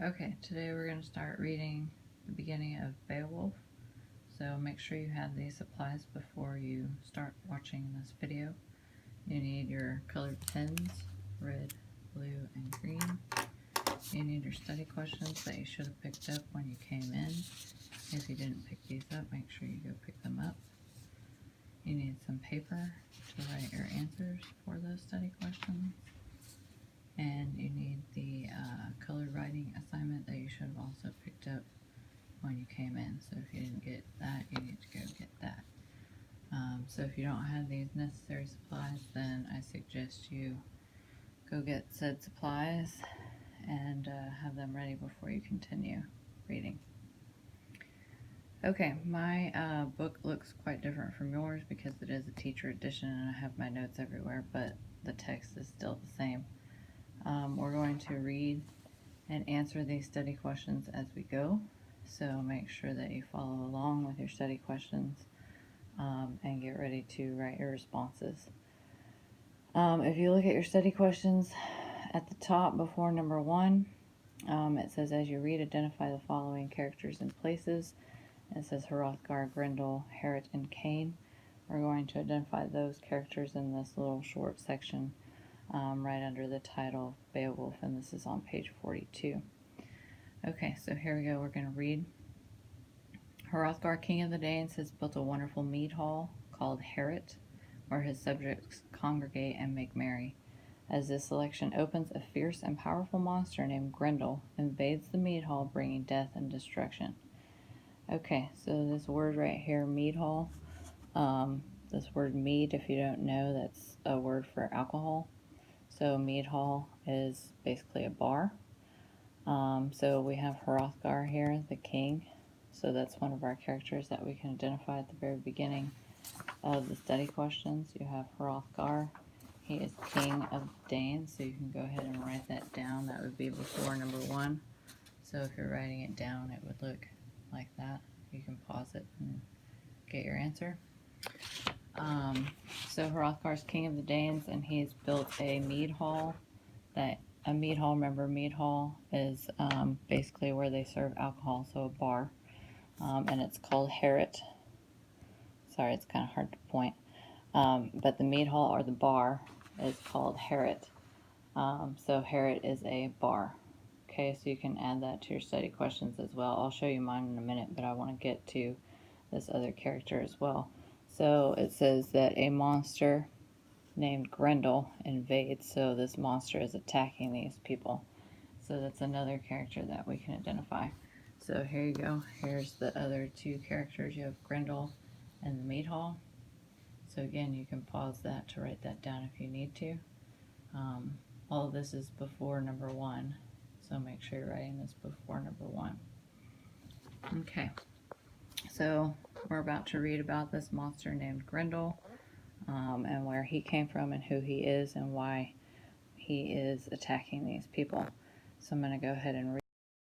Okay, today we're going to start reading the beginning of Beowulf. So make sure you have these supplies before you start watching this video. You need your colored pens, red, blue, and green. You need your study questions that you should have picked up when you came in. If you didn't pick these up, make sure you go pick them up. You need some paper to write your answers for those study questions. And you need the colored writing assignment that you should have also picked up when you came in. So if you didn't get that, you need to go get that. So if you don't have these necessary supplies, then I suggest you go get said supplies and have them ready before you continue reading. Okay, my book looks quite different from yours because it is a teacher edition and I have my notes everywhere, but the text is still the same. We're going to read and answer these study questions as we go, so make sure that you follow along with your study questions and get ready to write your responses. If you look at your study questions at the top before number 1, it says, as you read, identify the following characters and places. It says Hrothgar, Grendel, Herit, and Cain. We're going to identify those characters in this little short section right under the title Beowulf, and this is on page 42. Okay, so here we go. We're going to read. Hrothgar, king of the Danes, has built a wonderful mead hall called Herit, where his subjects congregate and make merry. As this selection opens, a fierce and powerful monster named Grendel invades the mead hall, bringing death and destruction. Okay, so this word right here, mead hall, this word mead, if you don't know, that's a word for alcohol. So mead hall is basically a bar. So we have Hrothgar here, the king. So that's one of our characters that we can identify at the very beginning of the study questions. You have Hrothgar. He is king of Danes, so you can go ahead and write that down. That would be before number 1. So if you're writing it down, it would look like that. You can pause it and get your answer. So Hrothgar's king of the Danes, and he's built a mead hall. Remember, mead hall is basically where they serve alcohol, so a bar, and it's called Herit. Sorry, it's kind of hard to point, but the mead hall or the bar is called Herit. So Herit is a bar. Okay, so you can add that to your study questions as well. I'll show you mine in a minute, but I want to get to this other character as well. So it says that a monster named Grendel invades, so this monster is attacking these people. So that's another character that we can identify. So here you go. Here's the other 2 characters. You have Grendel and the mead hall. So again, you can pause that to write that down if you need to. All of this is before number 1, so make sure you're writing this before number 1. Okay, so we're about to read about this monster named Grendel, and where he came from and who he is and why he is attacking these people. So I'm going to go ahead and read.